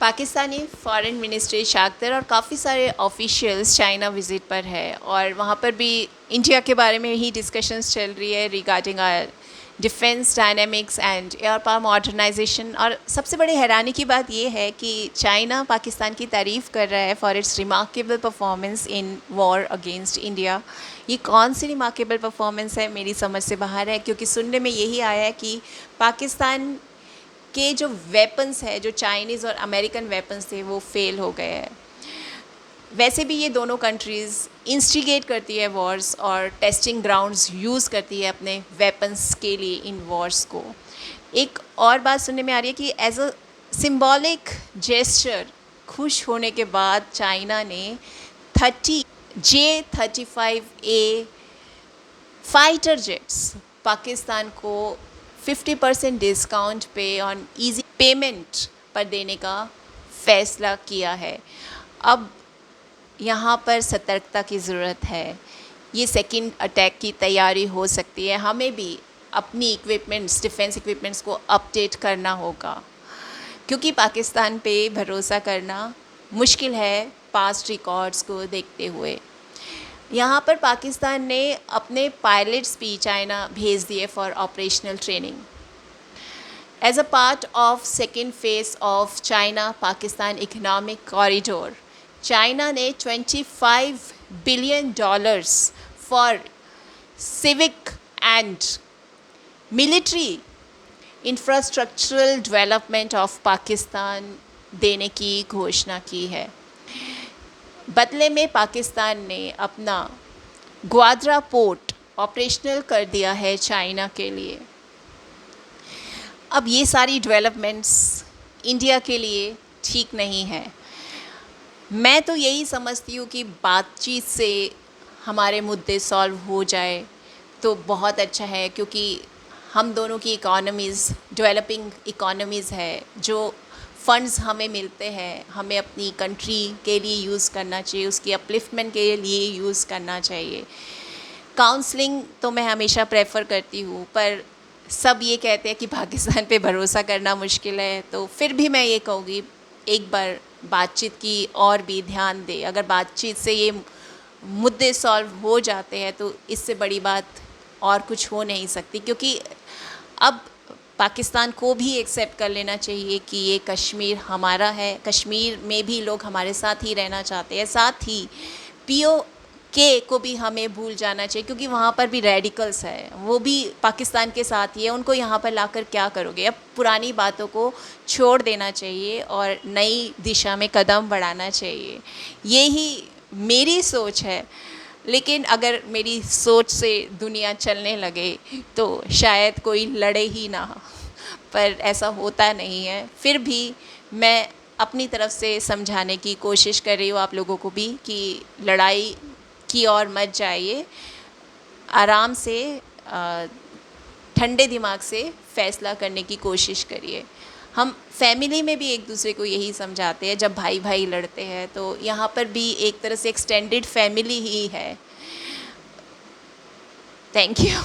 Pakistani foreign ministry शाख्तर और काफ़ी सारे ऑफिशियल्स चाइना विज़िट पर है और वहाँ पर भी इंडिया के बारे में ही डिस्कशंस चल रही है regarding defence dynamics and air power modernisation. और सबसे बड़ी हैरानी की बात ये है कि चाइना पाकिस्तान की तारीफ़ कर रहा है for its remarkable performance in war against India. ये कौन सी रिमार्केबल परफॉर्मेंस है, मेरी समझ से बाहर है, क्योंकि सुनने में यही आया है कि पाकिस्तान के जो वेपन्स है, जो चाइनीज़ और अमेरिकन वेपन्स थे, वो फेल हो गए हैं। वैसे भी ये दोनों कंट्रीज़ इंस्टिगेट करती है वॉर्स और टेस्टिंग ग्राउंड्स यूज़ करती है अपने वेपन्स के लिए इन वॉर्स को। एक और बात सुनने में आ रही है कि एज अ सिंबॉलिक जेस्चर, खुश होने के बाद चाइना ने 30J-35A फाइटर जेट्स पाकिस्तान को 50% डिस्काउंट पे ऑन इजी पेमेंट पर देने का फ़ैसला किया है। अब यहाँ पर सतर्कता की ज़रूरत है। ये सेकंड अटैक की तैयारी हो सकती है। हमें भी अपनी इक्विपमेंट्स, डिफेंस इक्विपमेंट्स को अपडेट करना होगा, क्योंकि पाकिस्तान पे भरोसा करना मुश्किल है पास्ट रिकॉर्ड्स को देखते हुए। यहाँ पर पाकिस्तान ने अपने पायलट्स भी चाइना भेज दिए for operational training. As a part of second phase of China Pakistan economic corridor, China ने $25 billion for civic and military infrastructural development of Pakistan देने की घोषणा की है। बदले में पाकिस्तान ने अपना ग्वादरा पोर्ट ऑपरेशनल कर दिया है चाइना के लिए। अब ये सारी डेवलपमेंट्स इंडिया के लिए ठीक नहीं है। मैं तो यही समझती हूँ कि बातचीत से हमारे मुद्दे सॉल्व हो जाए तो बहुत अच्छा है, क्योंकि हम दोनों की इकोनॉमीज़ डेवलपिंग इकोनॉमीज़ है। जो फ़ंड्स हमें मिलते हैं, हमें अपनी कंट्री के लिए यूज़ करना चाहिए, उसकी अपलिफ्टमेंट के लिए यूज़ करना चाहिए। काउंसलिंग तो मैं हमेशा प्रेफर करती हूँ, पर सब ये कहते हैं कि पाकिस्तान पे भरोसा करना मुश्किल है, तो फिर भी मैं ये कहूँगी एक बार बातचीत की और भी ध्यान दे। अगर बातचीत से ये मुद्दे सॉल्व हो जाते हैं तो इससे बड़ी बात और कुछ हो नहीं सकती, क्योंकि अब पाकिस्तान को भी एक्सेप्ट कर लेना चाहिए कि ये कश्मीर हमारा है। कश्मीर में भी लोग हमारे साथ ही रहना चाहते हैं। साथ ही POK को भी हमें भूल जाना चाहिए, क्योंकि वहाँ पर भी रेडिकल्स है, वो भी पाकिस्तान के साथ ही है। उनको यहाँ पर लाकर क्या करोगे? अब पुरानी बातों को छोड़ देना चाहिए और नई दिशा में कदम बढ़ाना चाहिए। यही मेरी सोच है। लेकिन अगर मेरी सोच से दुनिया चलने लगे तो शायद कोई लड़े ही ना, पर ऐसा होता नहीं है। फिर भी मैं अपनी तरफ से समझाने की कोशिश कर रही हूँ आप लोगों को भी कि लड़ाई की ओर मत जाइए, आराम से ठंडे दिमाग से फ़ैसला करने की कोशिश करिए। हम फैमिली में भी एक दूसरे को यही समझाते हैं, जब भाई भाई लड़ते हैं तो यहाँ पर भी एक तरह से एक्सटेंडेड फैमिली ही है। Thank you.